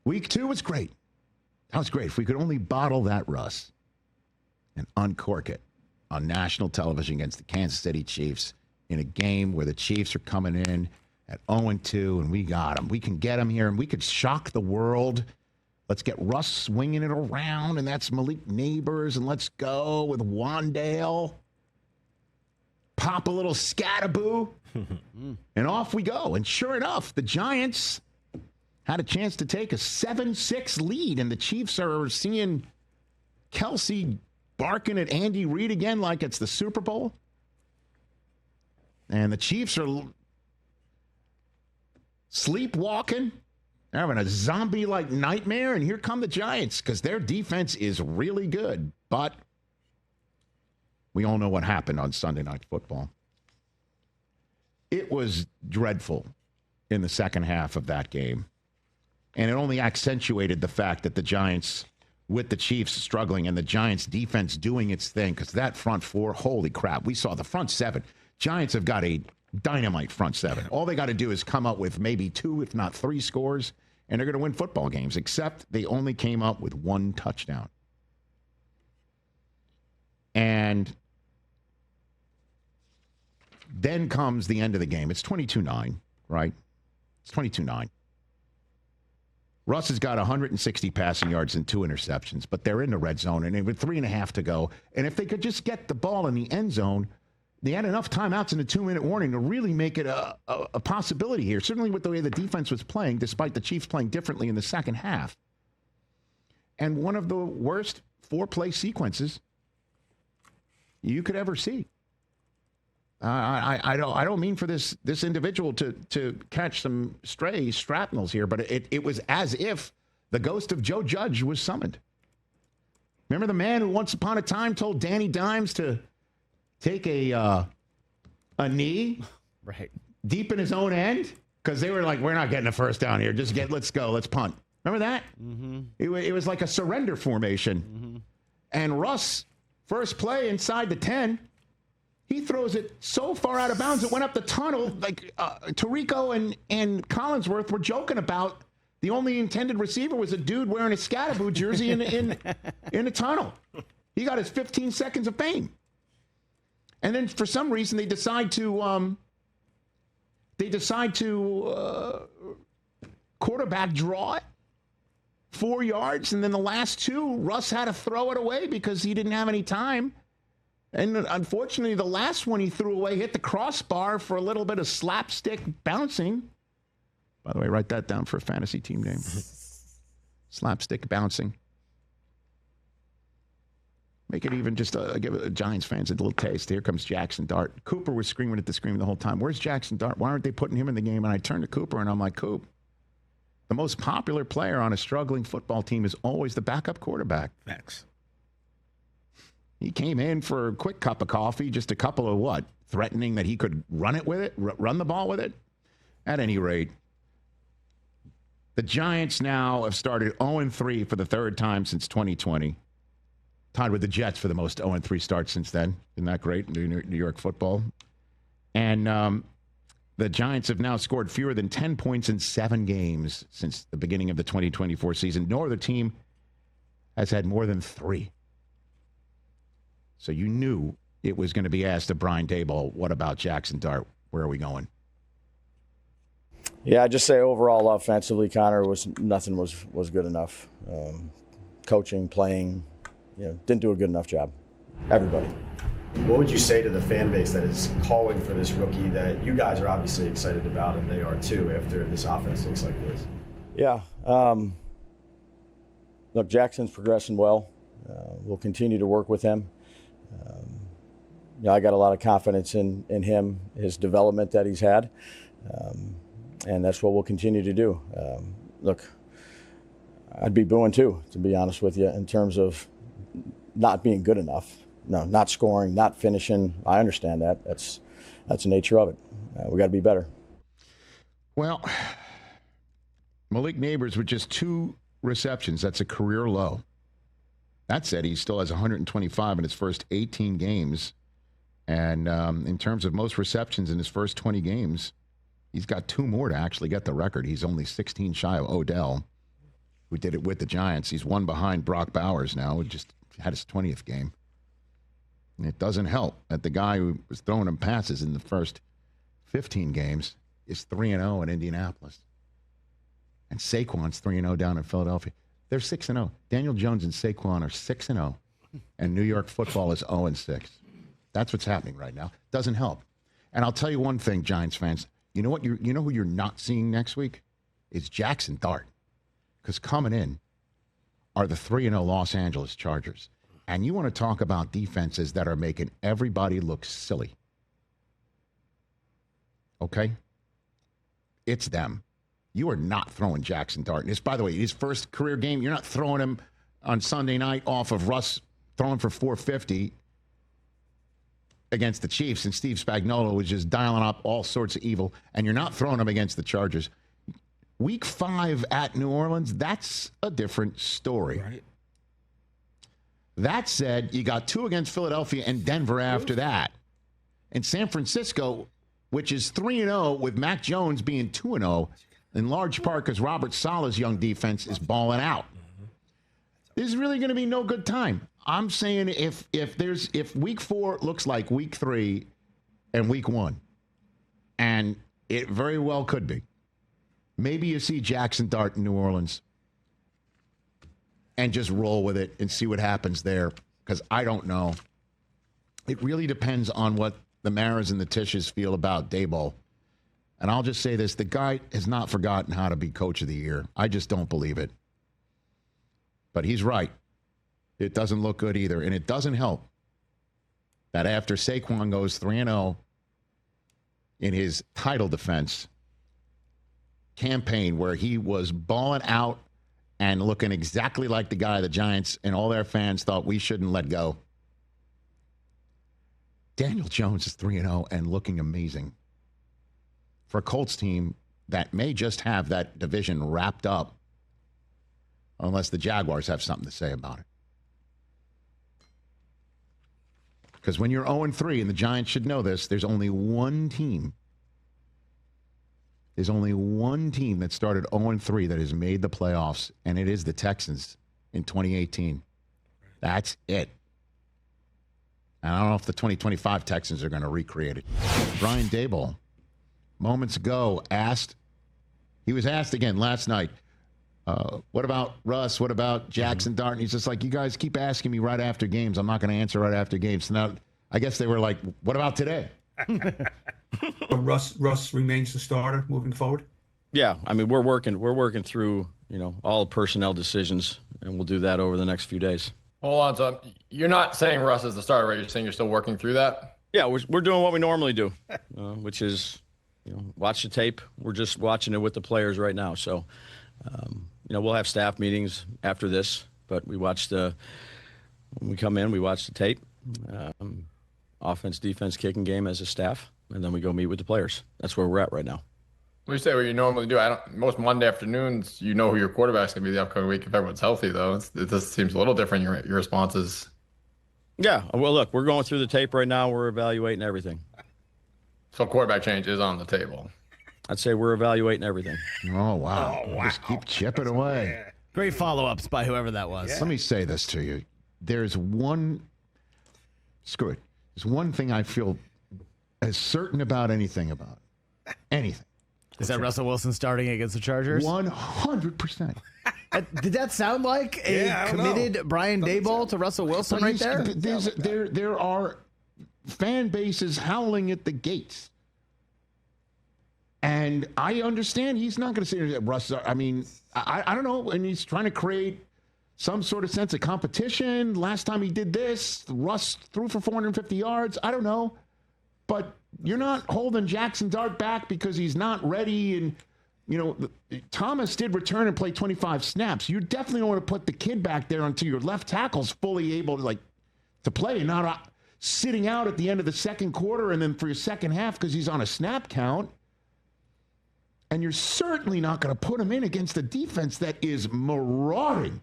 Week 2 was great. That was great. If we could only bottle that, Russ, and uncork it on national television against the Kansas City Chiefs in a game where the Chiefs are coming in at 0-2, and we got them. We can get them here, and we could shock the world. Let's get Russ swinging it around, and that's Malik Neighbors, and let's go with Wandale. Pop a little scataboo, and off we go. And sure enough, the Giants had a chance to take a 7-6 lead, and the Chiefs are seeing Kelsey barking at Andy Reid again like it's the Super Bowl. And the Chiefs are sleepwalking. They're having a zombie-like nightmare, and here come the Giants because their defense is really good. But we all know what happened on Sunday Night Football. It was dreadful in the second half of that game. And it only accentuated the fact that the Giants, with the Chiefs struggling and the Giants defense doing its thing, because that front four, holy crap, we saw the front seven. Giants have got a dynamite front seven. All they got to do is come up with maybe 2, if not 3 scores, and they're going to win football games, except they only came up with 1 touchdown. And then comes the end of the game. It's 22-9, right? It's 22-9. Russ has got 160 passing yards and 2 interceptions, but they're in the red zone, and with 3.5 to go. And if they could just get the ball in the end zone, they had enough timeouts in the 2-minute warning to really make it a possibility here, certainly with the way the defense was playing, despite the Chiefs playing differently in the second half. And one of the worst 4-play sequences you could ever see. I don't mean for this individual to catch some stray shrapnels here, but it was as if the ghost of Joe Judge was summoned. Remember the man who once upon a time told Danny Dimes to take a knee right deep in his own end because they were like, we're not getting a first down here. Let's go. Let's punt. Remember that? Mm-hmm. It was like a surrender formation. Mm-hmm. And Russ, first play inside the 10, he throws it so far out of bounds it went up the tunnel. Like Tirico and Collinsworth were joking about the only intended receiver was a dude wearing a Scataboo jersey in the tunnel. He got his 15 seconds of fame. And then for some reason they decide to quarterback draw it 4 yards, and then the last 2, Russ had to throw it away because he didn't have any time. And unfortunately, the last one he threw away hit the crossbar for a little bit of slapstick bouncing. By the way, write that down for a fantasy team name. Slapstick bouncing. Make it even just give Giants fans a little taste. Here comes Jaxson Dart. Cooper was screaming at the screen the whole time. Where's Jaxson Dart? Why aren't they putting him in the game? And I turned to Cooper, and I'm like, Coop, the most popular player on a struggling football team is always the backup quarterback. Facts. He came in for a quick cup of coffee, just a couple of threatening that he could run the ball with it. At any rate, the Giants now have started 0-3 for the 3rd time since 2020. Tied with the Jets for the most 0-3 starts since then. Isn't that great? New York football. And the Giants have now scored fewer than 10 points in 7 games since the beginning of the 2024 season. No other team has had more than 3. So you knew it was going to be asked of Brian Daboll, what about Jaxson Dart? Where are we going? Yeah, I just say overall offensively, Connor, nothing was good enough. Coaching, playing, didn't do a good enough job. Everybody. What would you say to the fan base that is calling for this rookie that you guys are obviously excited about, and they are too, after this offense looks like this? Yeah. Look, Jackson's progressing well. We'll continue to work with him. I got a lot of confidence in him, his development that he's had, and that's what we'll continue to do. Look, I'd be booing too, to be honest with you, in terms of not being good enough. No, not scoring, not finishing. I understand that. That's the nature of it. We got to be better. Well, Malik Neighbors with just 2 receptions. That's a career low. That said, he still has 125 in his first 18 games. And in terms of most receptions in his first 20 games, he's got 2 more to actually get the record. He's only 16 shy of Odell. who did it with the Giants. He's one behind Brock Bowers now, who just had his 20th game. And it doesn't help that the guy who was throwing him passes in the first 15 games is 3-0 in Indianapolis. And Saquon's 3-0 down in Philadelphia. They're 6-0. Daniel Jones and Saquon are 6-0. And New York football is 0-6. That's what's happening right now. Doesn't help. And I'll tell you one thing, Giants fans. You know what? You know who you're not seeing next week? It's Jaxson Dart. Because coming in are the 3-0 Los Angeles Chargers. And you want to talk about defenses that are making everybody look silly. Okay? It's them. You are not throwing Jaxson Dart. And it's, by the way, his first career game. You're not throwing him on Sunday night off of Russ throwing for 450 against the Chiefs, and Steve Spagnuolo was just dialing up all sorts of evil, and you're not throwing him against the Chargers. Week 5 at New Orleans, that's a different story. Right. That said, you got 2 against Philadelphia and Denver after that. And San Francisco, which is 3-0 with Mac Jones being 2-0, in large part because Robert Saleh's young defense is balling out. This is really going to be no good time. I'm saying if week 4 looks like week 3 and week 1, and it very well could be, maybe you see Jaxson Dart in New Orleans and just roll with it and see what happens there, because I don't know. It really depends on what the Maras and the Tishes feel about Daboll. And I'll just say this, the guy has not forgotten how to be coach of the year. I just don't believe it. But he's right. It doesn't look good either. And it doesn't help that after Saquon goes 3-0 in his title defense campaign, where he was balling out and looking exactly like the guy the Giants and all their fans thought we shouldn't let go. Daniel Jones is 3-0 and looking amazing for a Colts team that may just have that division wrapped up unless the Jaguars have something to say about it. Because when you're 0-3, and the Giants should know this, there's only one team. There's only one team that started 0-3 that has made the playoffs, and it is the Texans in 2018. That's it. And I don't know if the 2025 Texans are going to recreate it. Brian Daboll, moments ago, he was asked again last night, what about Russ? What about Jaxson Dart? And he's just like, you guys keep asking me right after games. I'm not going to answer right after games. So now I guess they were like, what about today? Russ remains the starter moving forward? Yeah, I mean, we're working through, all personnel decisions, and we'll do that over the next few days. Hold on, so you're not saying Russ is the starter, right? You're saying you're still working through that? Yeah, we're doing what we normally do, which is, watch the tape. We're just watching it with the players right now. So, we'll have staff meetings after this, but when we come in, we watch the tape, offense, defense, kicking game as a staff, and then we go meet with the players. That's where we're at right now. When you say what you normally do, most Monday afternoons, you know who your quarterback's going to be the upcoming week if everyone's healthy, though. It just seems a little different, your responses. Yeah, well, look, we're going through the tape right now. We're evaluating everything. So quarterback change is on the table. I'd say we're evaluating everything. Oh, wow. Just keep chipping away. Great follow-ups by whoever that was. Let me say this to you. There's one thing I feel as certain about anything about. Anything. Is that Russell Wilson starting against the Chargers? 100%. Did that sound like a committed Brian Daboll to Russell Wilson right there? There are fan bases howling at the gates. And I understand he's not going to say Russ. I mean, I don't know. And he's trying to create some sort of sense of competition. Last time he did this, Russ threw for 450 yards. I don't know. But you're not holding Jaxson Dart back because he's not ready. And, Thomas did return and play 25 snaps. You definitely don't want to put the kid back there until your left tackle's fully able to play and not sitting out at the end of the second quarter and then for your second half because he's on a snap count. And you're certainly not going to put him in against a defense that is marauding.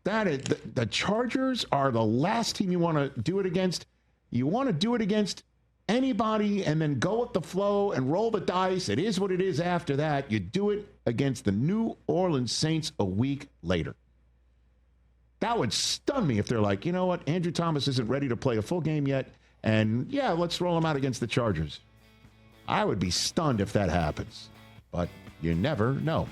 The Chargers are the last team you want to do it against. You want to do it against anybody and then go with the flow and roll the dice. It is what it is after that. You do it against the New Orleans Saints a week later. That would stun me if they're like, you know what, Andrew Thomas isn't ready to play a full game yet, and yeah, let's roll him out against the Chargers. I would be stunned if that happens, but you never know.